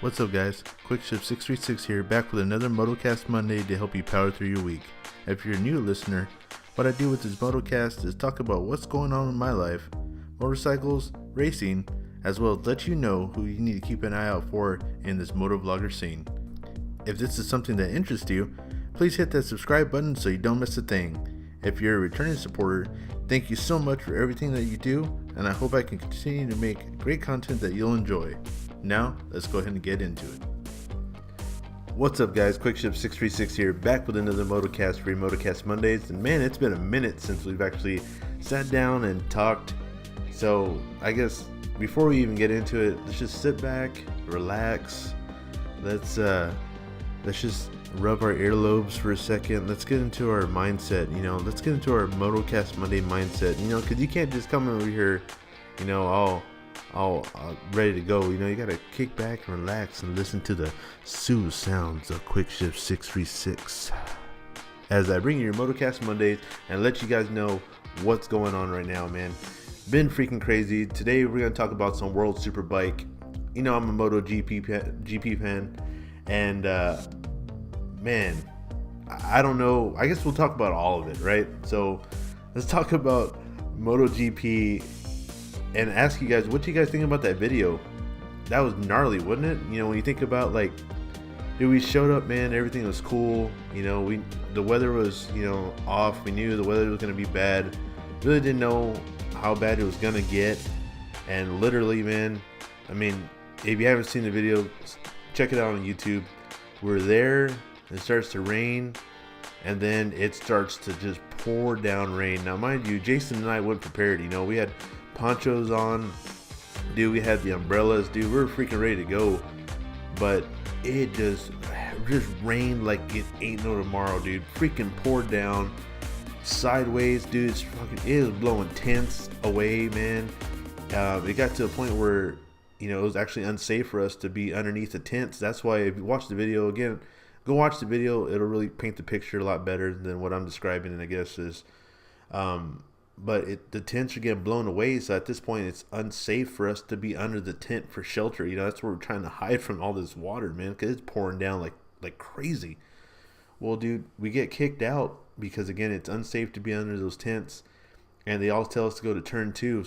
What's up, guys? Quick Shift 636 here, back with another Motocast Monday to help you power through your week. If you're a new listener, what I do with this Motocast is talk about what's going on in my life, motorcycles, racing, as well as let you know who you need to keep an eye out for in this motovlogger scene. If this is something that interests you, please hit that subscribe button so you don't miss a thing. If you're a returning supporter, thank you so much for everything that you do, and I hope I can continue to make great content that you'll enjoy. Now, let's go ahead and get into it. What's up, guys? Quick Shift 636 here, back with another Motocast for your Motocast Mondays. And man, it's been a minute since we've actually sat down and talked. So I guess before we even get into it, let's just sit back, relax. Let's just rub our earlobes for a second. Let's get into our mindset. Let's get into our Motocast Monday mindset. Because you can't just come over here, all ready to go. You gotta kick back and relax and listen to the soothe sounds of Quick Shift 636 as I bring you your Motocast Mondays and let you guys know what's going on right now, man. Been freaking crazy. Today we're gonna talk about some World Superbike. I'm a MotoGP fan, and man, I don't know. I guess we'll talk about all of it, right? So let's talk about MotoGP and ask you guys, what you guys think about that video? That was gnarly, wasn't it? When you think about, we showed up, man, everything was cool. The weather was, off. We knew the weather was going to be bad. Really didn't know how bad it was going to get. And literally, man, if you haven't seen the video, check it out on YouTube. We're there, it starts to rain, and then it starts to just pour down rain. Now, mind you, Jason and I weren't prepared. We had ponchos on, dude. We had the umbrellas, dude. We were freaking ready to go, but it just rained like it ain't no tomorrow, dude. Freaking poured down sideways, dude. It was blowing tents away, man. It got to a point where it was actually unsafe for us to be underneath the tents. That's why, if you watch the video again, go watch the video. It'll really paint the picture a lot better than what I'm describing. And I guess is but the tents are getting blown away, so at this point it's unsafe for us to be under the tent for shelter. That's where we're trying to hide from all this water, man, because it's pouring down like crazy. Well, dude, we get kicked out because, again, it's unsafe to be under those tents, and they all tell us to go to turn 2,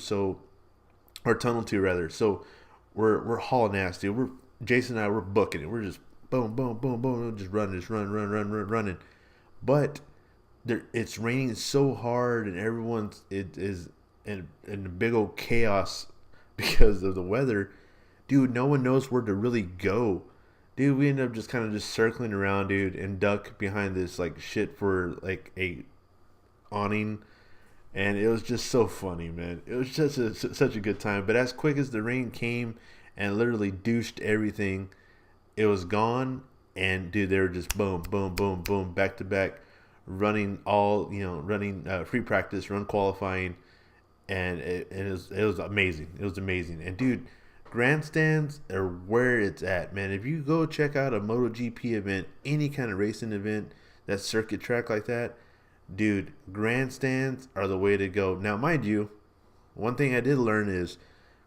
or tunnel 2 rather. So we're hauling ass, dude. Jason and I, we're booking it. We're just boom, boom, boom, boom, just running. But it's raining so hard, and it is in a big old chaos because of the weather, dude. No one knows where to really go, dude. We end up just kind of circling around, dude, and duck behind this shit for a awning, and it was just so funny, man. It was just such a good time. But as quick as the rain came and literally douched everything, it was gone, and dude, they were just boom, boom, boom, boom, back to back. Running free practice, run qualifying, and it was amazing. It was amazing. And dude, grandstands are where it's at, man. If you go check out a MotoGP event, any kind of racing event, that circuit track like that, dude, grandstands are the way to go. Now, mind you, one thing I did learn is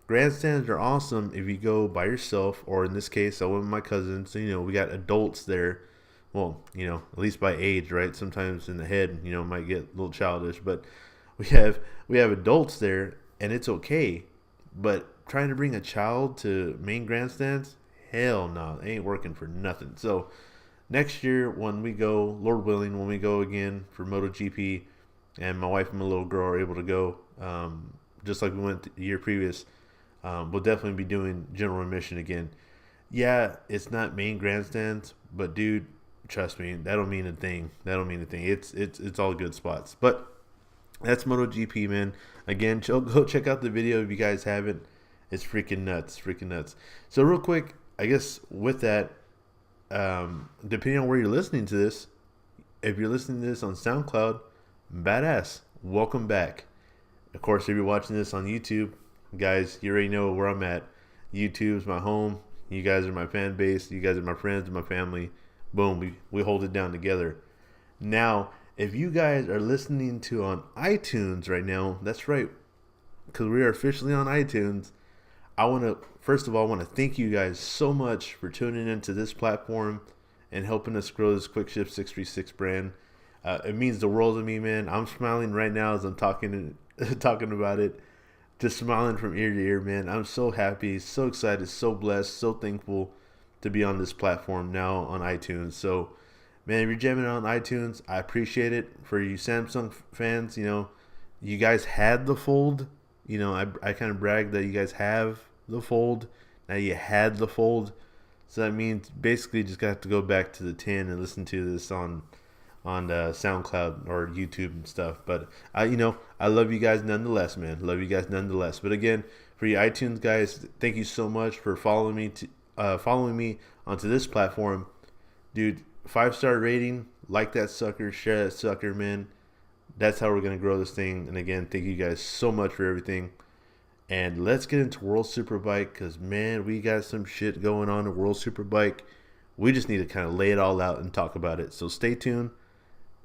grandstands are awesome if you go by yourself, or in this case, I went with my cousins. So, we got adults there. Well, at least by age, right? Sometimes in the head, might get a little childish, but we have adults there, and it's okay. But trying to bring a child to main grandstands, hell no, it ain't working for nothing. So next year when we go, Lord willing, when we go again for MotoGP, and my wife and my little girl are able to go, just like we went the year previous, we'll definitely be doing general admission again. Yeah, it's not main grandstands, but dude, trust me, that'll mean a thing. It's all good spots. But that's MotoGP, man. Again, go check out the video if you guys haven't. It's freaking nuts. So real quick, I guess with that, depending on where you're listening to this, if you're listening to this on SoundCloud, badass, welcome back. Of course, if you're watching this on YouTube, guys, you already know where I'm at. YouTube's my home. You guys are my fan base. You guys are my friends and my family. Boom, we hold it down together. Now, if you guys are listening to on iTunes right now, that's right, because we are officially on iTunes. I want to first of all, I want to thank you guys so much for tuning into this platform and helping us grow this Quick Shift 636 brand. It means the world to me, man. I'm smiling right now as I'm talking about it. Just smiling from ear to ear, man. I'm so happy, so excited, so blessed, so thankful to be on this platform now on iTunes. So, man, if you're jamming on iTunes, I appreciate it. For you Samsung fans, you guys had the Fold. I kind of brag that you guys have the Fold. Now you had the Fold. So that means basically just got to go back to the 10 and listen to this on SoundCloud or YouTube and stuff. But I love you guys nonetheless, man. Love you guys nonetheless. But again, for you iTunes guys, thank you so much for following me onto this platform, dude. 5-star rating, like that sucker, share that sucker, man. That's how we're gonna grow this thing. And again, thank you guys so much for everything. And let's get into World Superbike, because man, we got some shit going on in World Superbike. We just need to kind of lay it all out and talk about it. So stay tuned.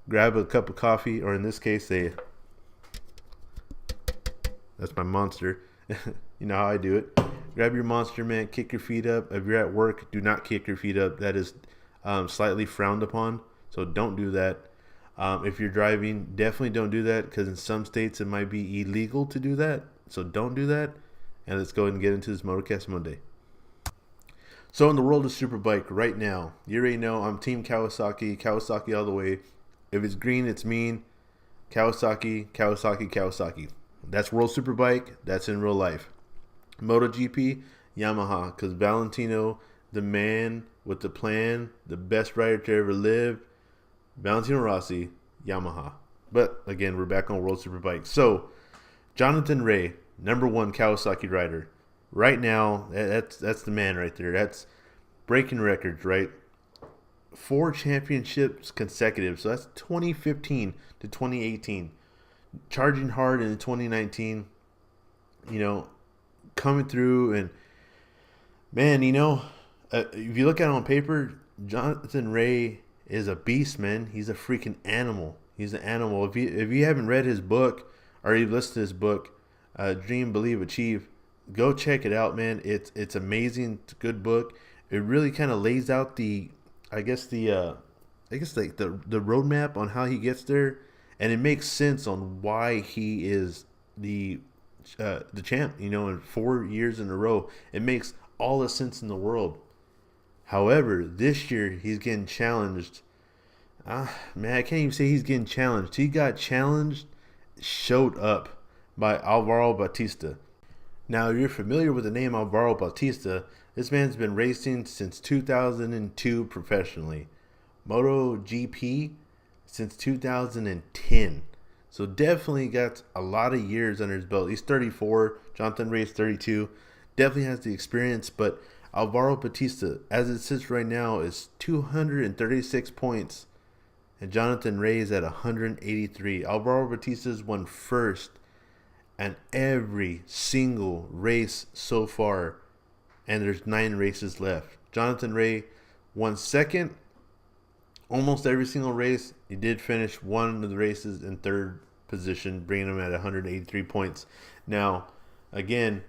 Grab a cup of coffee, or in this case, that's my Monster. You know how I do it. Grab your Monster, man. Kick your feet up. If you're at work, do not kick your feet up. That is slightly frowned upon, so don't do that. If you're driving, definitely don't do that, because in some states it might be illegal to do that. So don't do that. And let's go ahead and get into this Motocast Monday. So in the world of Superbike right now, you already know I'm Team Kawasaki. Kawasaki all the way. If it's green, it's mean. Kawasaki, Kawasaki, Kawasaki. That's World Superbike. That's in real life. MotoGP, Yamaha. Because Valentino, the man with the plan, the best rider to ever live, Valentino Rossi, Yamaha. But again, we're back on World Superbike. So Jonathan Rea, #1 Kawasaki rider. Right now, that's the man right there. That's breaking records, right? 4 championships consecutive. So that's 2015 to 2018. Charging hard in 2019. Coming through, and man, if you look at it on paper, Jonathan Rea is a beast, man. He's a freaking animal. He's an animal. If you haven't read his book or you've listened to his book, Dream, Believe, Achieve, go check it out, man. It's amazing. It's a good book. It really kind of lays out the roadmap on how he gets there, and it makes sense on why he is the champ. In 4 years in a row, it makes all the sense in the world. However, this year he's getting challenged. Man, I can't even say he's getting challenged. He got challenged, showed up by Alvaro Bautista. Now, if you're familiar with the name Alvaro Bautista, this man's been racing since 2002 professionally. MotoGP since 2010. So definitely got a lot of years under his belt. He's 34. Jonathan Rea is 32. Definitely has the experience, but Alvaro Bautista, as it sits right now, is 236 points, and Jonathan Rea is at 183. Alvaro Bautista's won first in every single race so far, and there's 9 races left. Jonathan Rea won second almost every single race. He did finish one of the races in third position, bringing him at 183 points. Now, again,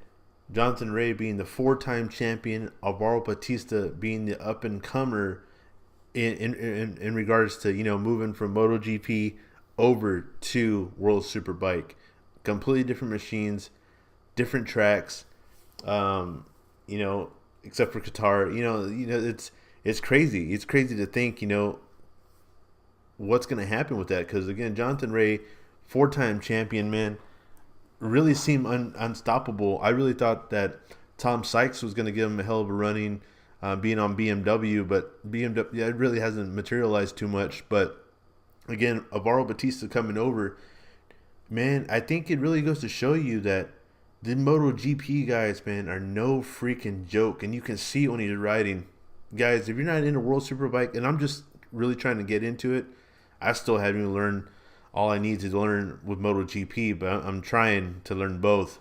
Jonathan Rea being the 4-time champion, Alvaro Bautista being the up-and-comer in regards to, moving from MotoGP over to World Superbike. Completely different machines, different tracks, except for Qatar. It's crazy. It's crazy to think, what's going to happen with that. Because, again, Jonathan Rea, 4-time champion, man, really seemed unstoppable. I really thought that Tom Sykes was going to give him a hell of a running, being on BMW, but BMW, it really hasn't materialized too much. But again, Alvaro Bautista coming over, man, I think it really goes to show you that the MotoGP guys, man, are no freaking joke, and you can see it when he's riding. Guys, if you're not into World Superbike, and I'm just really trying to get into it, I still haven't even learned all I need to learn with MotoGP, but I'm trying to learn both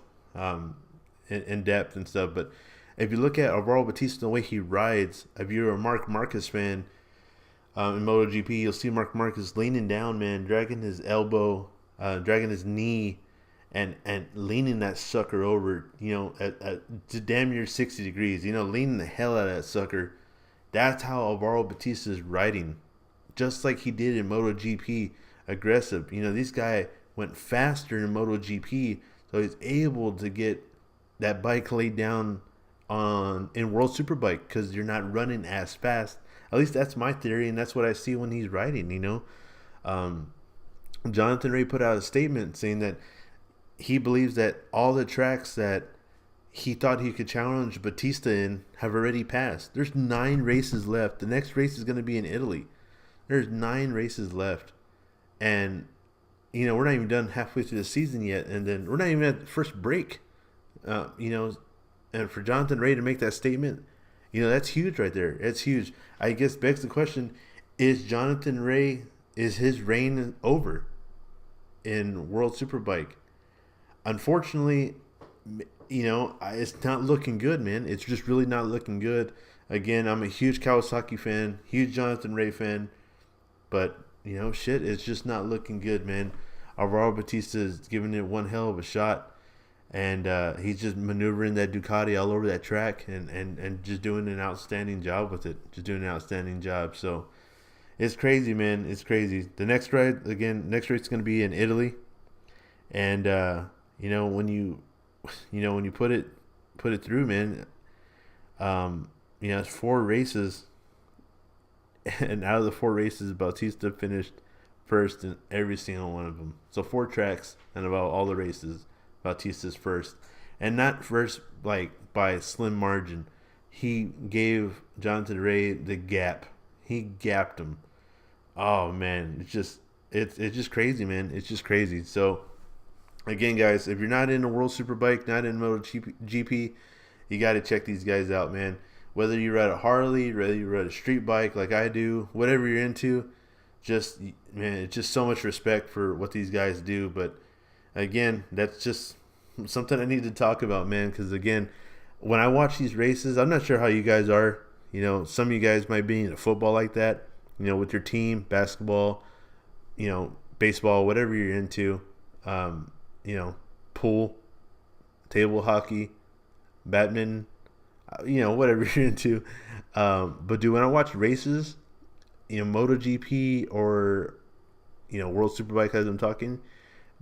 in depth and stuff. But if you look at Alvaro Bautista, the way he rides, if you're a Marc Marquez fan in MotoGP, you'll see Marc Marquez leaning down, man, dragging his elbow, dragging his knee, and leaning that sucker over, at damn near 60 degrees, leaning the hell out of that sucker. That's how Alvaro Bautista is riding, just like he did in MotoGP, aggressive. This guy went faster in MotoGP, so he's able to get that bike laid down in World Superbike because you're not running as fast. At least that's my theory, and that's what I see when he's riding. Jonathan Rea put out a statement saying that he believes that all the tracks that he thought he could challenge Batista in have already passed. There's 9 races left. The next race is going to be in Italy. There's 9 races left. And, we're not even done halfway through the season yet. And then we're not even at the first break. And for Jonathan Rea to make that statement, that's huge right there. It's huge. I guess begs the question, is Jonathan Rea, is his reign over in World Superbike? Unfortunately, it's not looking good, man. It's just really not looking good. Again, I'm a huge Kawasaki fan, huge Jonathan Rea fan, but shit, it's just not looking good, man. Alvaro Bautista is giving it one hell of a shot, and he's just maneuvering that Ducati all over that track and just doing an outstanding job with it. Just doing an outstanding job. So it's crazy, man. It's crazy. The next race is going to be in Italy, and when you put it through, man, it's 4 races, and out of the 4 races, Bautista finished first in every single one of them. So 4 tracks, and about all the races, Bautista's first, and not first like by a slim margin. He gave Jonathan Rea the gap. He gapped him. Oh man, it's just crazy, man. It's just crazy. So again, guys, if you're not in a World Superbike, not in MotoGP, you got to check these guys out, man. Whether you ride a Harley, whether you ride a street bike like I do, whatever you're into, it's just so much respect for what these guys do. But again, that's just something I need to talk about, man, because again, when I watch these races, I'm not sure how you guys are. Some of you guys might be into football like that, with your team, basketball, baseball, whatever you're into. Pool, table hockey, badminton, whatever you're into. But dude, when I watch races, MotoGP or, World Superbike as I'm talking,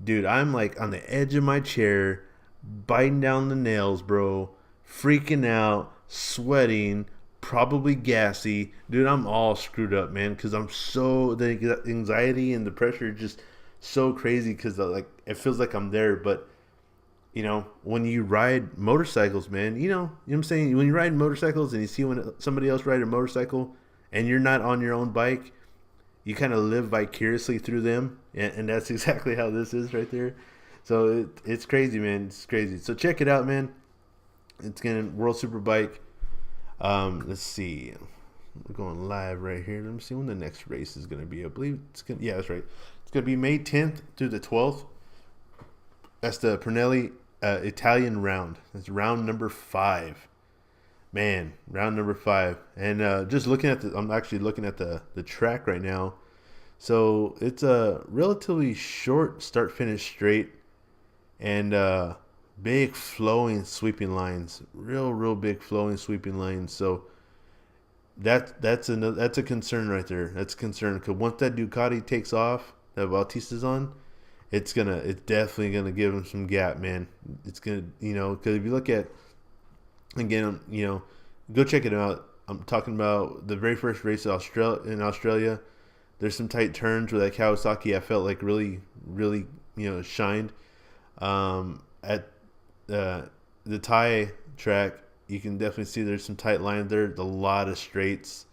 dude, I'm like on the edge of my chair, biting down the nails, bro, freaking out, sweating, probably gassy. Dude, I'm all screwed up, man, because the anxiety and the pressure is just so crazy because it feels like I'm there. But when you ride motorcycles, man, you know what I'm saying, when you ride motorcycles and you see when somebody else ride a motorcycle and you're not on your own bike, you kind of live vicariously through them, and that's exactly how this is right there. So it's crazy, man. It's crazy. So check it out, man. It's gonna World Superbike. Let's see. We're going live right here. Let me see when the next race is gonna be. I believe yeah, that's right. It's gonna be May 10th through the 12th. That's the Pernelli Italian round. That's round number 5. Man, round number 5. And just looking at I'm actually looking at the track right now. So it's a relatively short start-finish straight, and big flowing sweeping lines. Real big flowing sweeping lines. So that's a concern right there. That's a concern, because once that Ducati takes off, that Bautista's on, it's definitely gonna give him some gap, man. It's gonna, because if you look at, again, go check it out. I'm talking about the very first race in Australia. There's some tight turns where that Kawasaki, I felt like really shined. At the Thai track, you can definitely see there's some tight lines there. A lot of straights,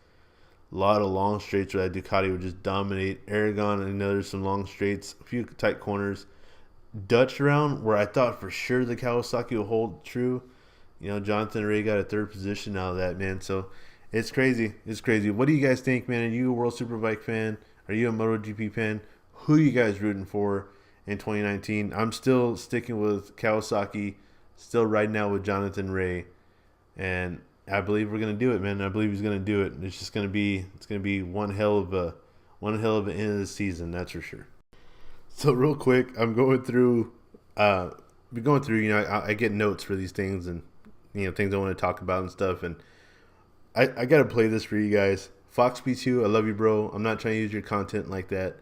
a lot of long straights where that Ducati would just dominate. Aragon, I know there's some long straights, a few tight corners. Dutch round, where I thought for sure the Kawasaki would hold true. Jonathan Rea got a 3rd position out of that, man. So it's crazy. It's crazy. What do you guys think, man? Are you a World Superbike fan? Are you a MotoGP fan? Who are you guys rooting for in 2019? I'm still sticking with Kawasaki, still riding out with Jonathan Rea, and I believe we're gonna do it, man. I believe he's gonna do it. It's gonna be one hell of an end of the season, that's for sure. So real quick, I'm going through be going through, I get notes for these things and, things I want to talk about and stuff. And I got to play this for you guys. Fox B2, I love you, bro. I'm not trying to use your content like that,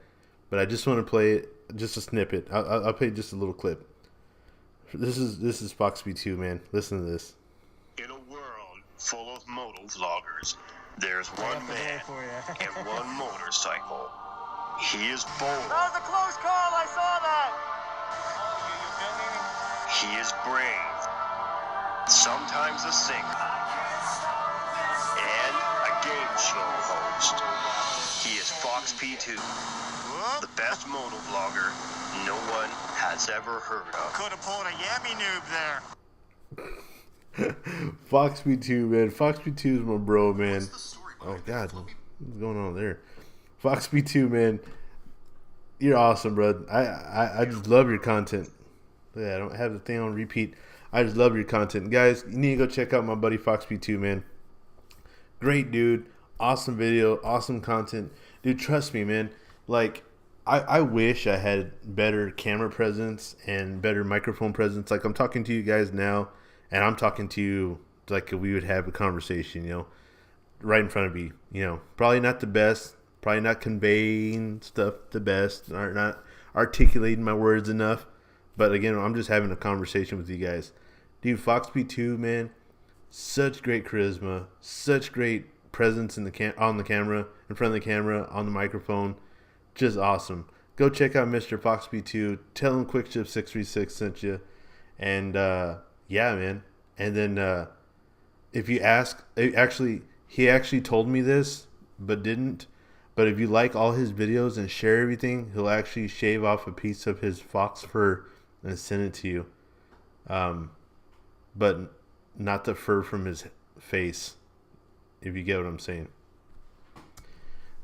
but I just want to play it, just a snippet. I'll play just a little clip. This is Fox B2, man. Listen to this. In a world full of moto vloggers, there's one man and one motorcycle. He is bold. That was a close call. I saw that. He is brave. Sometimes a singer. And a game show host. He is Fox P2. The best moto vlogger no one has ever heard of. Could have pulled a yammy noob there. Fox B2, man. Fox B2 is my bro, man. Oh, God. What's going on there? Fox B2, man. You're awesome, bro. I just love your content. Yeah, I don't have the thing on repeat. I just love your content. Guys, you need to go check out my buddy Fox B2, man. Great dude. Awesome video. Awesome content. Dude, trust me, man. Like, I wish I had better camera presence and better microphone presence. Like, I'm talking to you guys now, and I'm talking to you like we would have a conversation, right in front of me. Probably not the best, probably not conveying stuff the best, or not articulating my words enough. But again, I'm just having a conversation with you guys. Dude, Fox B2, man, such great charisma, such great presence in on the camera, in front of the camera, on the microphone. Just awesome. Go check out Mr. Fox B2. Tell him QuickShip636 sent you. And yeah, man. And then if you ask, he actually told me this, but didn't. But if you like all his videos and share everything, he'll actually shave off a piece of his fox fur and send it to you. But not the fur from his face, if you get what I'm saying.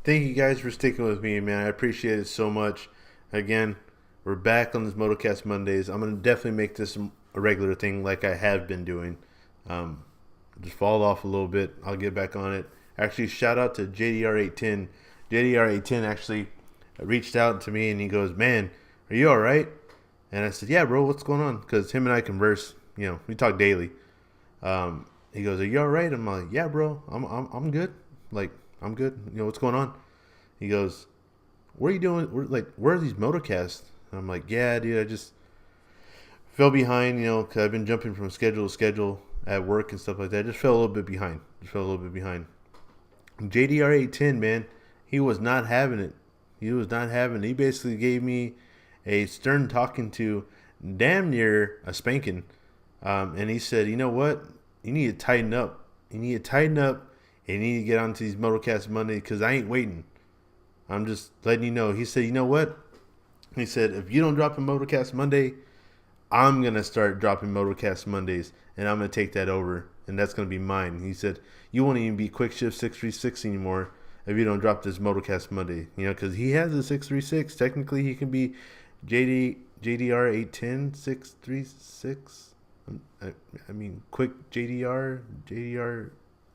Thank you guys for sticking with me, man. I appreciate it so much. Again, we're back on this Motocast Mondays. I'm going to definitely make this a regular thing like I have been doing. Just fall off a little bit. I'll get back on it. Actually, shout out to JDR810. JDR810 actually reached out to me and he goes, man, are you all right? And I said, yeah, bro, what's going on? Because him and I converse, we talk daily. He goes, are you all right? I'm like, yeah, bro, I'm good. Like, I'm good. What's going on? He goes, what are you doing? Where are these motocasts? And I'm like, yeah, dude, I just fell behind, because I've been jumping from schedule to schedule at work and stuff like that. Just fell a little bit behind. JDR810, man, he was not having it. He basically gave me a stern talking to, damn near a spanking. And he said, you know what? You need to tighten up. And you need to get onto these Motocast Monday because I ain't waiting. I'm just letting you know. He said, you know what? He said, if you don't drop a Motocast Monday, I'm going to start dropping Motocast Mondays. And I'm going to take that over. And that's going to be mine. He said, you won't even be QuickShip636 anymore if you don't drop this Motocast Monday. Because he has a 636. Technically, he can be JDR810 636. I mean, quick JDR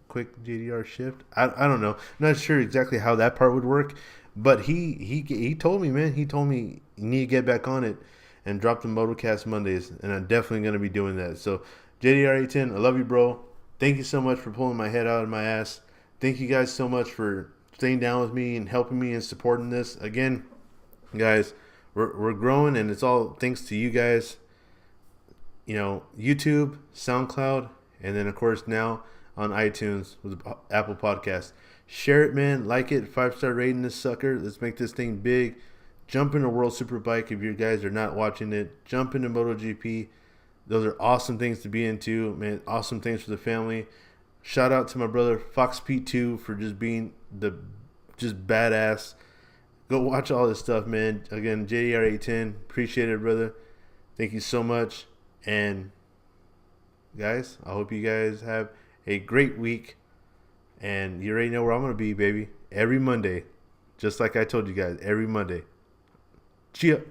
quick JDR shift. I don't know. I'm not sure exactly how that part would work. But he told me, man. He told me you need to get back on it and drop the Motocast Mondays. And I'm definitely going to be doing that. So, JDR810, I love you, bro. Thank you so much for pulling my head out of my ass. Thank you guys so much for staying down with me and helping me and supporting this. Again, guys, we're growing, and it's all thanks to you guys. YouTube, SoundCloud, and then, of course, now on iTunes with Apple Podcasts. Share it, man. Like it. 5-star rating this sucker. Let's make this thing big. Jump into World Superbike if you guys are not watching it. Jump into MotoGP. Those are awesome things to be into, man. Awesome things for the family. Shout out to my brother Fox P2 for just being just badass. Go watch all this stuff, man. Again, JDR810. Appreciate it, brother. Thank you so much. And guys, I hope you guys have a great week. And you already know where I'm going to be, baby. Every Monday. Just like I told you guys, every Monday. Cheer.